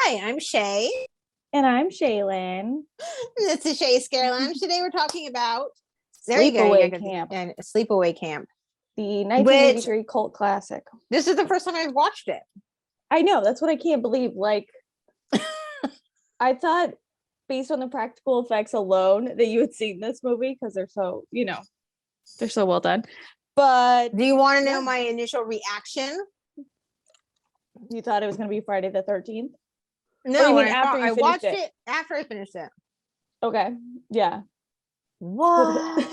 Hi, I'm Shea. And I'm Shealyn. This is Shea Scare Lounge. Today we're talking about Sleepaway Camp. And Sleepaway Camp. The 1983 cult classic. This is the first time I've watched it. I know, that's what I can't believe. Like, I thought based on the practical effects alone that you had seen this movie because they're so, they're so well done. But do you want to know my initial reaction? You thought it was going to be Friday the 13th? No, I watched it after I finished it. Okay. Yeah. What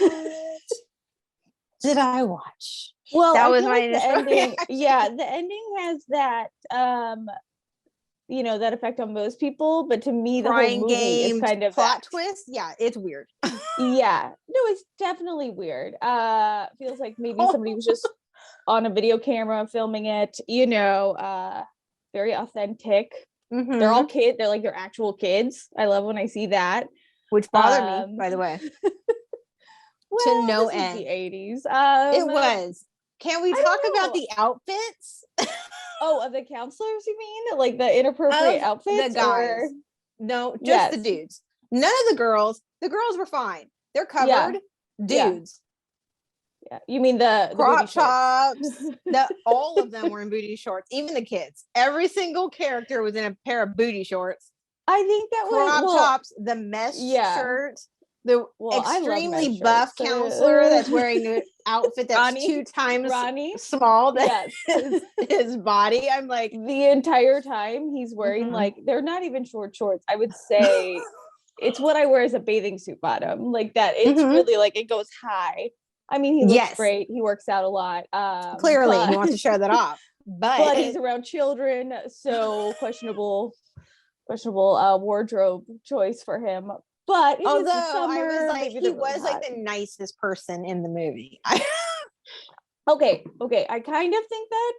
did I watch? Well, that was my initial ending. reaction. Yeah, the ending has that that effect on most people, but to me the whole movie is kind of plot twist. Yeah, it's weird. Yeah. No, it's definitely weird. Feels like maybe somebody was just on a video camera filming it, very authentic. Mm-hmm. They're all kids, they're actual kids. I love when I see that. Which bothered me, by the way. Well, to no this end. Was the 80s. It was. Can we talk about the outfits? Of the counselors, you mean? Like the inappropriate outfits? The guys. No, just the dudes. None of the girls. The girls were fine. They're covered. Yeah. Dudes. Yeah. You mean the crop tops? All of them were in booty shorts. Even the kids. Every single character was in a pair of booty shorts. I think that was crop tops, the mesh shirt. The extremely buff counselor that's wearing an outfit that's 2 times small than his body. I'm like, the entire time he's wearing they're not even shorts. I would say it's what I wear as a bathing suit bottom, like that. It's really like it goes high. I mean, he looks great. He works out a lot. Clearly, he wants to show that off. But he's around children, so questionable wardrobe choice for him. But although I was like, he was like the nicest person in the movie. Okay, I kind of think that,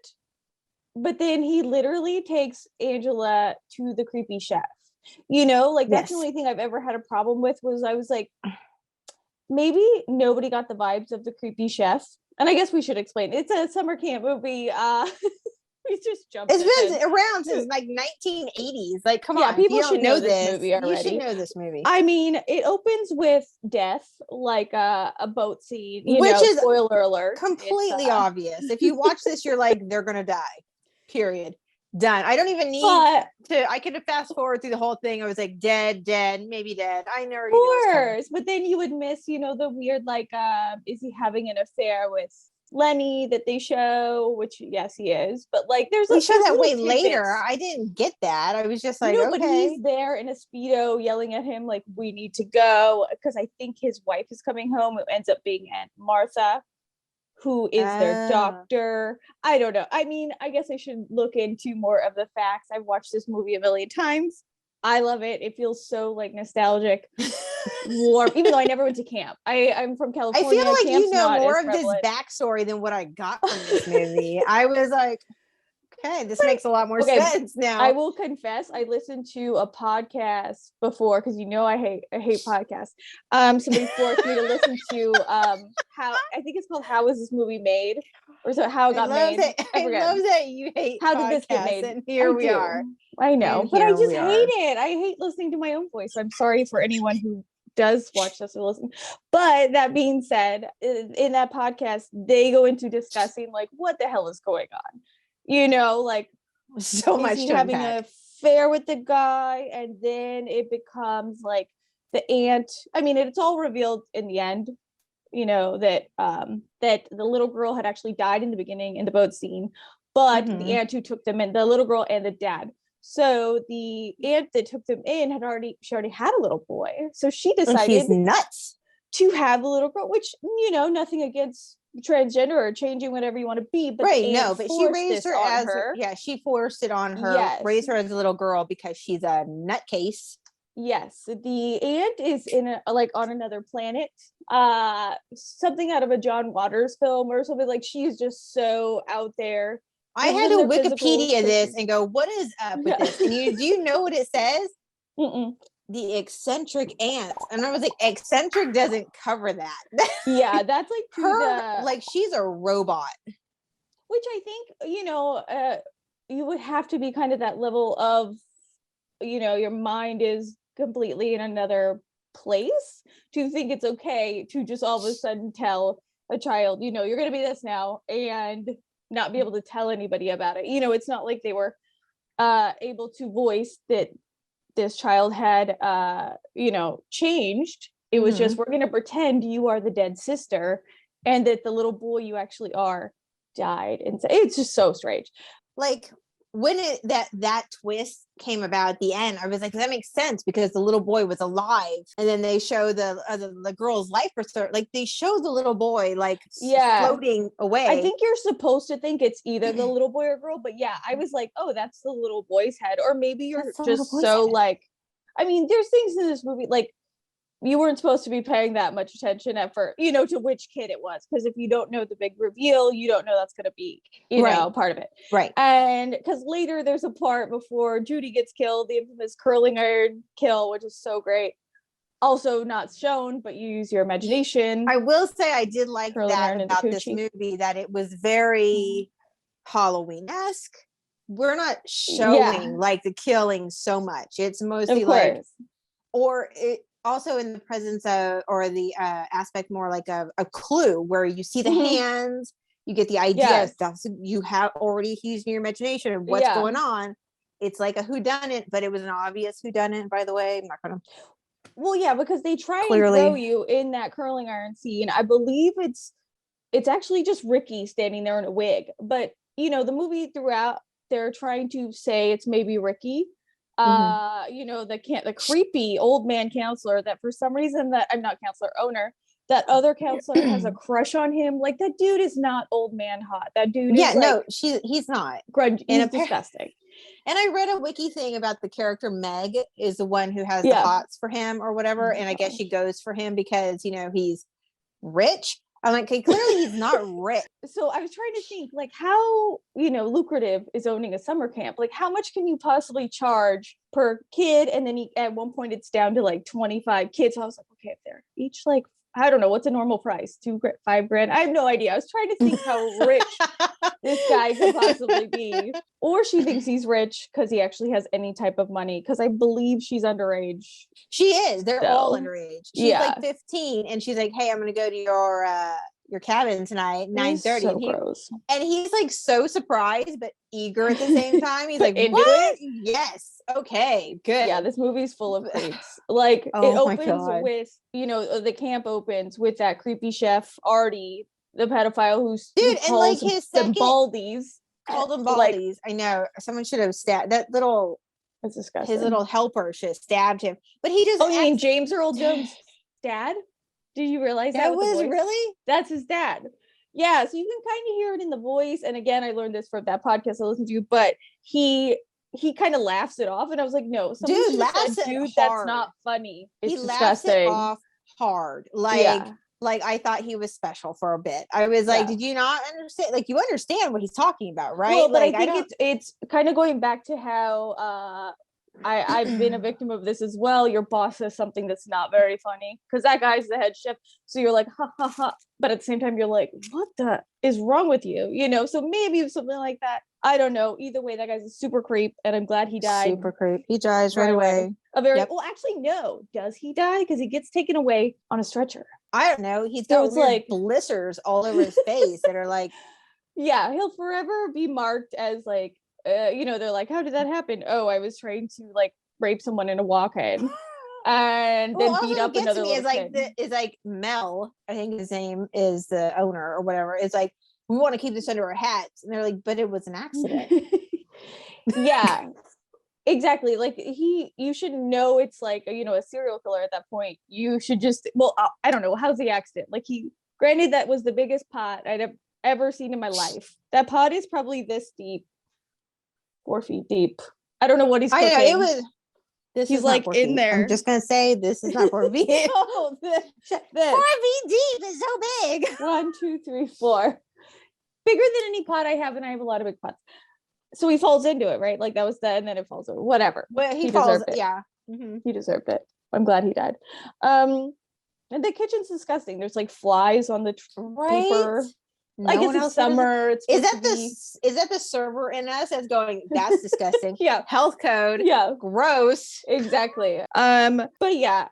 but then he literally takes Angela to the creepy chef. That's the only thing I've ever had a problem with. Was I was like, maybe nobody got the vibes of the creepy chef, and I guess we should explain. It's a summer camp movie. We just jumped. It's been around since like 1980s. Like, come on, people should know this movie already. You should know this movie. I mean, it opens with death, like a boat scene, which is spoiler alert, completely obvious. If you watch this, you're like, they're gonna die. Period. Done. I don't even need to. I could have fast forward through the whole thing. I was like, dead, maybe dead. I never. Of course, but then you would miss, the weird is he having an affair with Lenny that they show, which yes he is, but they show that way later. I didn't get that. I was just like, but he's there in a Speedo yelling at him like, we need to go, because I think his wife is coming home. It ends up being Aunt Martha, who is their doctor. I don't know. I mean, I guess I should look into more of the facts. I've watched this movie a million times. I love it. It feels so nostalgic, warm. Even though I never went to camp, I'm from California. I feel like you know more of this backstory than what I got from this movie. I was like, okay, this makes a lot more sense now. I will confess, I listened to a podcast before because I hate podcasts. Somebody forced me to listen to how I think it's called "How Was This Movie Made?" or so how it got made. I love that you hate how did this get made. And here we are. I know, but I just hate it. I hate listening to my own voice. I'm sorry for anyone who does watch this or listen. But that being said, in that podcast, they go into discussing what the hell is going on. So much to having an affair with the guy, and then it becomes the aunt. I mean, it's all revealed in the end. That that the little girl had actually died in the beginning in the boat scene, but the aunt who took them in, the little girl and the dad. So the aunt that took them in she already had a little boy. So she decided she's nuts to have a little girl, which, nothing against transgender or changing whatever you want to be. But but she raised her as her. Yeah, she forced it on her. Yes. Raised her as a little girl because she's a nutcase. Yes, the aunt is in on another planet. Something out of a John Waters film or something. She's just so out there. I had to Wikipedia this and go, what is up with this? And do you know what it says? The eccentric aunt. And I was like, eccentric doesn't cover that. Yeah, that's her, she's a robot. Which I think, you would have to be kind of that level of your mind is completely in another place to think it's okay to just all of a sudden tell a child, you're going to be this now, and not be able to tell anybody about it. It's not like they were able to voice that this child had changed. It was just, we're going to pretend you are the dead sister and that the little boy you actually are died. And so it's just so strange. Like when that twist came about at the end, I was like, that makes sense because the little boy was alive, and then they show the girl's life restart. Like they show the little boy floating away. I think you're supposed to think it's either the little boy or girl, but yeah, I was like, oh, that's the little boy's head, or maybe you're just so head. There's things in this movie like you weren't supposed to be paying that much attention at first, to which kid it was. Because if you don't know the big reveal, you don't know that's going to be, part of it. Right. And because later there's a part before Judy gets killed, the infamous curling iron kill, which is so great. Also not shown, but you use your imagination. I will say I did like that about this movie, that it was very Halloween-esque. We're not showing like the killing so much. It's mostly like, or it also in the presence of, or the aspect more like a clue where you see the hands, you get the idea stuff. So you have already used your imagination of what's going on. It's like a whodunit, but it was an obvious whodunit, by the way. I'm not gonna. Well, yeah, because they try and throw you in that curling iron scene. I believe it's actually just Ricky standing there in a wig, but the movie throughout they're trying to say it's maybe Ricky. The creepy old man counselor that for some reason that I'm not owner, that other counselor has a crush on him. Like that dude is not old man hot. That dude is he's not grungy. He's disgusting. And I read a wiki thing about the character Meg is the one who has the hots for him or whatever. And I guess she goes for him because, he's rich. I'm like, okay, clearly he's not rich. So I was trying to think like how, lucrative is owning a summer camp? Like how much can you possibly charge per kid? And then at one point it's down to like 25 kids. So I was like, okay, if they're each like, I don't know, what's a normal price? $5,000? I have no idea. I was trying to think how rich this guy could possibly be. Or she thinks he's rich because he actually has any type of money. Because I believe she's underage. She is. They're all underage. She's like 15 and she's like, hey, I'm going to go to your cabin tonight, 9:30. So gross. And he's like so surprised but eager at the same time. He's like, what? Yes. Okay, good. Yeah, this movie's full of creeps. Like it opens with, the camp opens with that creepy chef Artie, the pedophile who's and like his second baldies. Called them baldies. I know. Someone should have stabbed that little. That's disgusting. His little helper should have stabbed him. But he just. Oh, you mean James Earl Jones' dad? Did you realize that was really? That's his dad. Yeah, so you can kind of hear it in the voice. And again, I learned this from that podcast I listened to, but he kind of laughs it off. And I was like, no, dude, that's not funny. It's disgusting. Laughs it off hard. Like I thought he was special for a bit. I was like, did you not understand? Like you understand what he's talking about, right? Well, but like, I think it's kind of going back to how I've been a victim of this as well. Your boss says something that's not very funny because that guy's the head chef. So you're like, ha ha ha. But at the same time, you're like, what the is wrong with you? So maybe something like that. I don't know. Either way, that guy's a super creep, and I'm glad he died. Super creep. He dies right away. Well, actually, no. Does he die? Because he gets taken away on a stretcher. I don't know. He's got like blisters all over his face that are like. Yeah, he'll forever be marked as like. They're like, how did that happen? Oh, I was trying to like rape someone in a walk-in and then beat up another little kid. Is like Mel, I think his name is the owner or whatever. It's like, we want to keep this under our hats. And they're like, but it was an accident. Yeah, exactly. Like you should know it's like, a serial killer at that point. You should just, I don't know. How's the accident? Like granted, that was the biggest pot I'd have ever seen in my life. That pot is probably this deep. 4 feet deep. I don't know what he's cooking. I know, he's like in there. I'm just gonna say this is not 4 feet. 4 feet deep is so big. 1, 2, 3, 4. Bigger than any pot I have, and I have a lot of big pots. So he falls into it, right? Like that was and then it falls over. Whatever. Well, he falls. Deserved it. Yeah, he deserved it. I'm glad he died. And the kitchen's disgusting. There's like flies on the paper. I guess it's summer. Is that the server in us that's going, that's disgusting? Yeah. Health code. Yeah. Gross. Exactly. But yeah,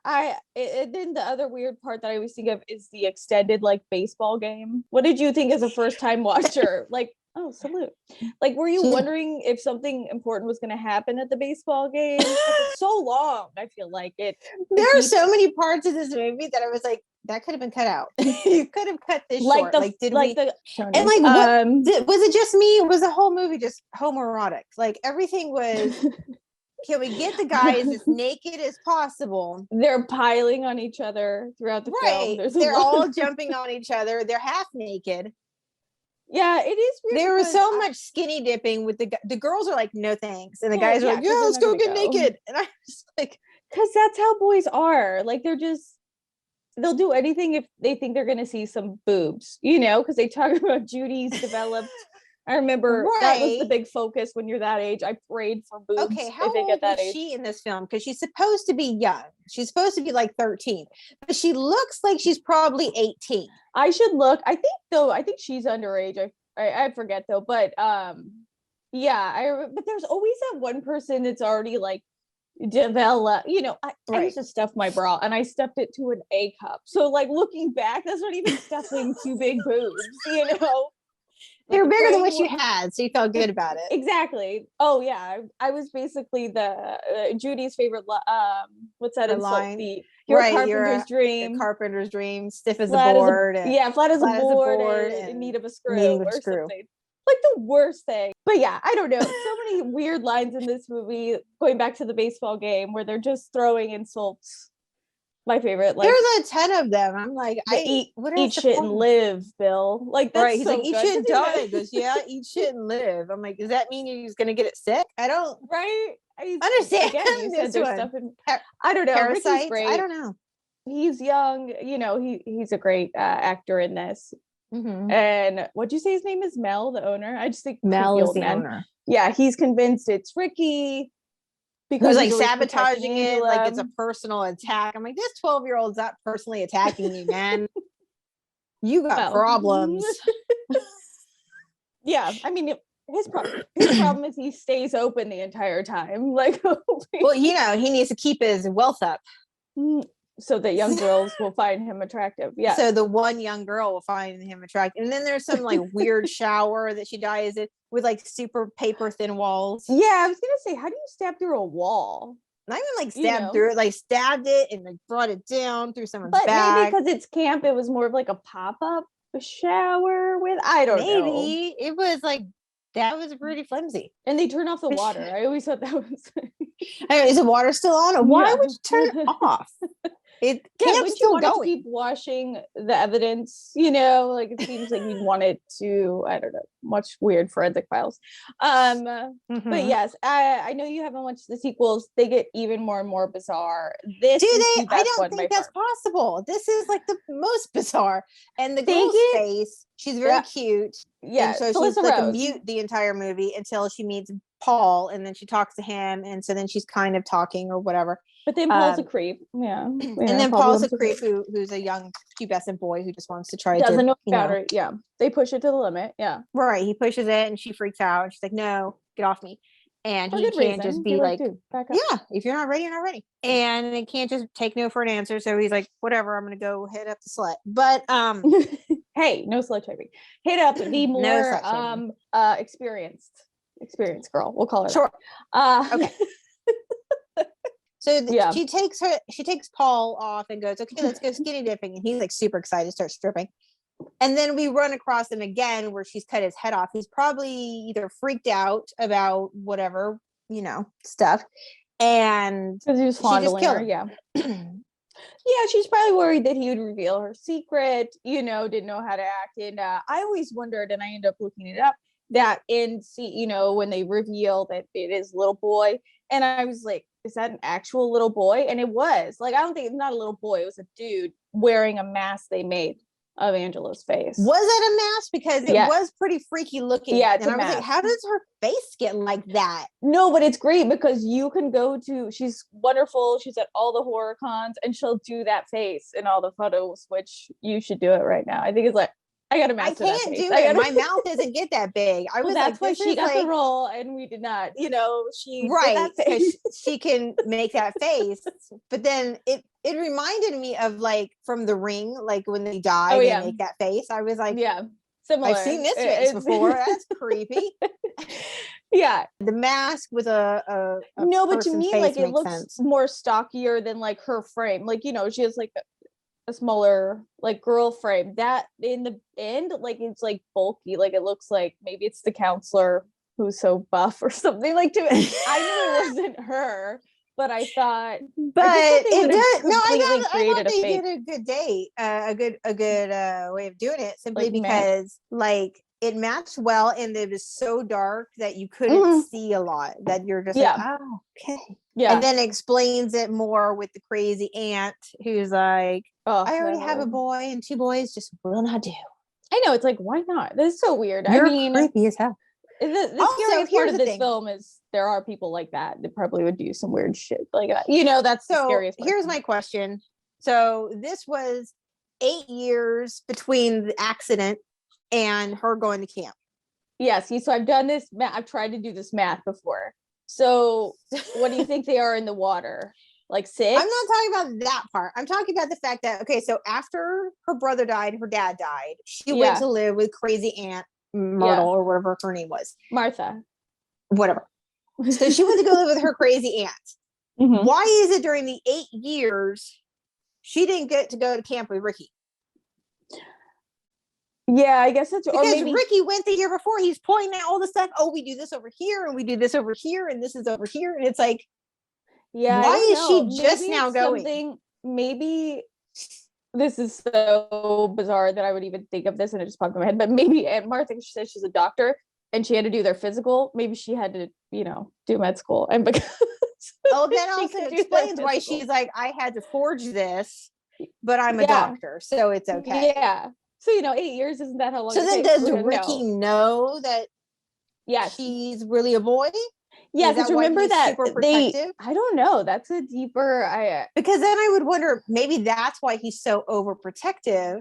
then the other weird part that I always think of is the extended like baseball game. What did you think as a first time watcher? Like, oh, salute. Like, were you wondering if something important was going to happen at the baseball game? It's so long. I feel like it. There are so many parts of this movie that I was like, that could have been cut out. You could have cut this short. Was it just me? Was the whole movie just homoerotic? Like everything was. Can we get the guys as naked as possible? They're piling on each other throughout the film. They're all jumping on each other. They're half naked. Yeah, it is weird. There was so much skinny dipping with the girls are like, no thanks. And the guys are like, yeah, let's go get naked. And I was like, because that's how boys are. Like they'll do anything if they think they're going to see some boobs, because they talk about Judy's developed. I remember that was the big focus when you're that age. I prayed for boobs. Okay, how old is she in this film? Because she's supposed to be young. She's supposed to be like 13, but she looks like she's probably 18. I should look. I think she's underage. I forget though, but yeah. But there's always that one person that's already like develop, I used to stuff my bra and I stuffed it to an A cup. So like looking back, that's not even stuffing two big boobs, They're bigger than what you had, so you felt good about it. Exactly. Oh yeah, I was basically the Judy's favorite. What's that line? You're a carpenter's dream. Carpenter's dream. Stiff as a board. Flat as a board and in need of a screw or something. Like the worst thing. But yeah, I don't know. So many weird lines in this movie. Going back to the baseball game where they're just throwing insults. My favorite. Like, there's a ton of them. I'm like, eat shit and live, Bill. Like that's He's like, eat shit and die. He goes, yeah, eat shit and live. I'm like, does that mean he's gonna get it sick? I don't understand. Again, you said there's stuff in. I don't know. Parasites. Great. I don't know. He's young. He's a great actor in this. Mm-hmm. And what'd you say his name is? Mel, the owner. I just think Mel is the owner. Yeah, he's convinced it's Ricky. Because like sabotaging it like it's a personal attack. I'm like, this 12-year-old's not personally attacking you, man. You got problems. Yeah, I mean, his problem is he stays open the entire time. Like, well, he needs to keep his wealth up. So that young girls will find him attractive. Yeah. So the one young girl will find him attractive. And then there's some like weird shower that she dies in with like super paper thin walls. Yeah, I was gonna say, how do you stab through a wall? Not even like stabbed through it, like stabbed it and like brought it down through someone's back. But maybe because it's camp, it was more of like a pop-up shower with, I don't know. Maybe it was like, that was pretty flimsy. And they turn off the water. I always thought that was. Is the water still on? Why would you turn it off? It can't still go. Keep washing the evidence, like it seems like you'd want it to, I don't know, watch weird forensic files. But yes, I know you haven't watched the sequels. They get even more and more bizarre. I don't think that's possible. This is like the most bizarre. And the girl's face, she's very cute. Yeah, and so she's like a mute the entire movie until she meets Paul, and then she talks to him, and so then she's kind of talking or whatever. But then Paul's a creep. Yeah. And then Paul's a creep who's a young pubescent boy who just wants to try doesn't know about her. Yeah. They push it to the limit. Yeah. Right. He pushes it and she freaks out. And she's like, no, get off me. And he can't just be like, yeah, if you're not ready, you're not ready. And they can't just take no for an answer. So he's like, whatever, I'm gonna go hit up the slut. But hey, no slut typing. Hit up the more experienced girl. We'll call her. Sure. Okay. So she takes Paul off and goes, okay, let's go skinny dipping. And he's like super excited to start stripping. And then we run across him again where she's cut his head off. He's probably either freaked out about whatever, stuff. And because he was fondling her. Yeah. Yeah, she's probably worried that he would reveal her secret, didn't know how to act. And I always wondered, and I ended up looking it up, that when they reveal that it is little boy. And I was like, is that an actual little boy? And it was. Like, I don't think it's not a little boy. It was a dude wearing a mask they made of Angela's face. Was it a mask? Because it was pretty freaky looking. Yeah, it's and a I was mask. like, how does her face get like that? No, but it's great because you can go to, she's wonderful. She's at all the horror cons and she'll do that face in all the photos, which you should do it right now. I think it's like I got to match I can't do it. My mouth doesn't get that big. I was that's like, why she got the role, and we did not. You know, she right, because she can make that face. But then it reminded me of like from The Ring, like when they die, they make that face. I was like, yeah, similar. I've seen this face before. That's creepy. Yeah, the mask with a no, but to me, like, it looks sense. more stockier than like her frame. Like, you know, she has like a smaller like girl frame. That in the end, like, it's like bulky. Like, it looks like maybe it's the counselor who's so buff or something. Like, to it, I knew it wasn't her, but I thought, but it does. No, I thought they did a good date, a good way of doing it. Simply like, because like it matched well, and it was so dark that you couldn't see a lot. That you're just like, oh, okay, yeah. And then explains it more with the crazy aunt who's like, I already have a boy and 2 boys, just will not do. I know, it's like, why not? This is so weird. You're creepy as hell. The scariest part of this film is there are people like that probably would do some weird shit like that. You know, that's the scariest part. Here's my question. So this was 8 years between the accident and her going to camp. Yeah, see, so I've done this. I've tried to do this math before. So what do you think they are in the water? Like 6? I'm not talking about that part. I'm talking about the fact that, okay, so after her brother died, her dad died, she went to live with crazy Aunt Myrtle or whatever her name was. Martha. Whatever. So she went to go live with her crazy aunt. Mm-hmm. Why is it during the 8 years she didn't get to go to camp with Ricky? Yeah, I guess that's because maybe Ricky went the year before. He's pointing out all the stuff. Oh, we do this over here, and we do this over here, and this is over here, and it's like, why is she just now going? Maybe this is so bizarre that I would even think of this, and it just popped in my head. But maybe Aunt Martha, she says she's a doctor, and she had to do their physical. Maybe she had to, do med school, and because that also explains why she's like, I had to forge this, but I'm a doctor, so it's okay. Yeah. So, 8 years, isn't that how long? So then does Ricky know that she's really a boy? Yeah, because remember that I don't know. That's a deeper, because then I would wonder, maybe that's why he's so overprotective.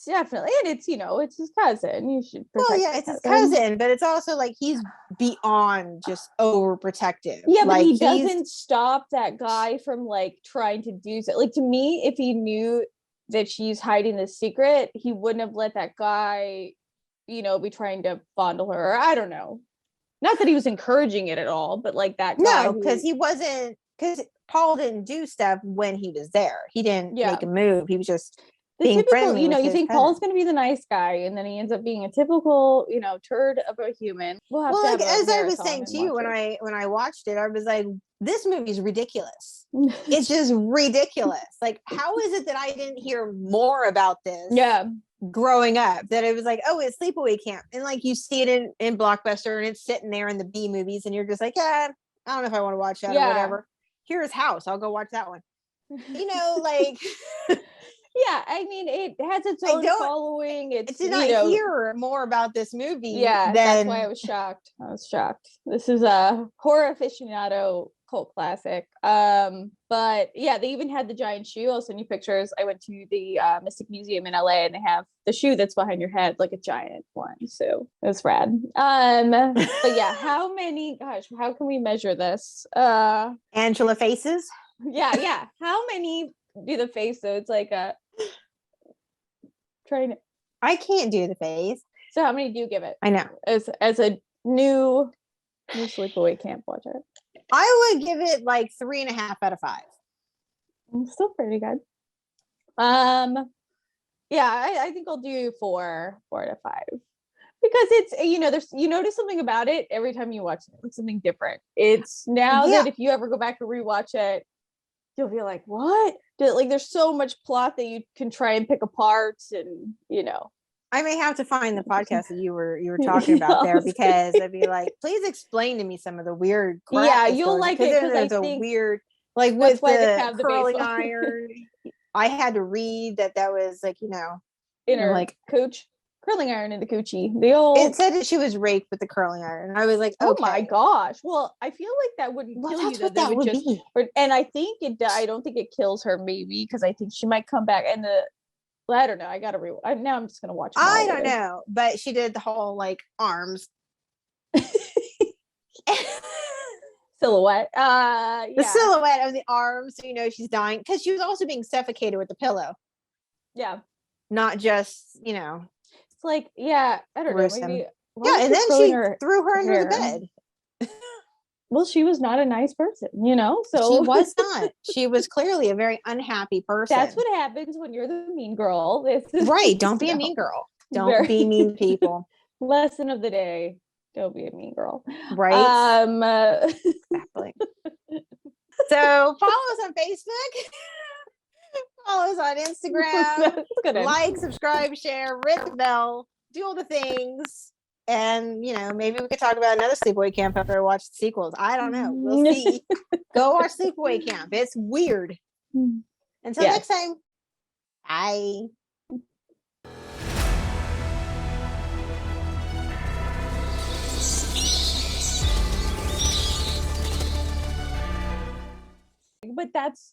Definitely. And it's, it's his cousin. You should protect it's his cousin, but it's also like he's beyond just overprotective. Yeah, but like, he doesn't stop that guy from like trying to do so. Like, to me, if he knew that she's hiding the secret, he wouldn't have let that guy, be trying to fondle her. Or I don't know. Not that he was encouraging it at all, but like that guy. No, because because Paul didn't do stuff when he was there. He didn't make a move. He was just being typical, friendly. You think Paul's going to be the nice guy, and then he ends up being a typical, turd of a human. Well, like, as I was saying to you, when I watched it, I was like, this movie's ridiculous. It's just ridiculous. Like, how is it that I didn't hear more about this? Yeah. Growing up, that it was like, oh, it's Sleepaway Camp, and like you see it in Blockbuster, and it's sitting there in the B movies, and you're just like, I don't know if I want to watch that or whatever. Here's House, I'll go watch that one. Like, yeah, I mean, it has its own following. I did not hear more about this movie. Yeah, that's why I was shocked. This is a horror aficionado cult classic. But yeah, they even had the giant shoe. I'll send you pictures. I went to the Mystic Museum in LA, and they have the shoe that's behind your head, like a giant one. So it was rad. But yeah, how can we measure this? Angela faces. Yeah. How many do the face? So it's like I can't do the face. So how many do you give it? I know. As a new Sleepaway Camp watcher. I would give it like 3.5 out of 5. Still pretty good. Yeah, I think I'll do 4 out of 5. Because it's, there's, notice something about it every time you watch it. It's something different. It's now that if you ever go back and rewatch it, you'll be like, what? Like, there's so much plot that you can try and pick apart, and I may have to find the podcast that you were talking about there, because I'd be like, please explain to me some of the weird crap. Yeah, you'll like it, because there's a weird, like with the curling iron. I had to read that was like, inner like cooch. Curling iron in the coochie. It said that she was raped with the curling iron. And I was like, okay. Oh my gosh. Well, I feel like that wouldn't kill you. What that would be. And I think I don't think it kills her, maybe, because I think she might come back. And I don't know. I gotta now I'm just gonna watch. I don't know, but she did the whole like arms silhouette. The silhouette of the arms, so you know she's dying, because she was also being suffocated with the pillow. Yeah. Not just, you know. It's like, yeah, I don't know. Maybe. Yeah, and then she threw her under the bed. Well, she was not a nice person, you know? So she was not. She was clearly a very unhappy person. That's what happens when you're the mean girl. Right. Don't be a mean girl. Don't be mean to people. Lesson of the day. Don't be a mean girl. Right. Exactly. So follow us on Facebook. Follow us on Instagram. Like, subscribe, share, ring the bell, do all the things. And, you know, maybe we could talk about another Sleepaway Camp after I watch the sequels. I don't know. We'll see. Go watch Sleepaway Camp. It's weird. Until next time. Bye. But that's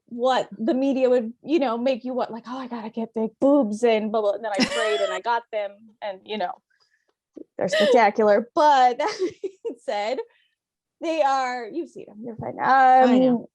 what the media would, you know, make you want, like, oh, I gotta get big boobs and blah, blah. And then I prayed and I got them, and you know, they're spectacular. But that being said, they are, you've seen them, you're fine. I know.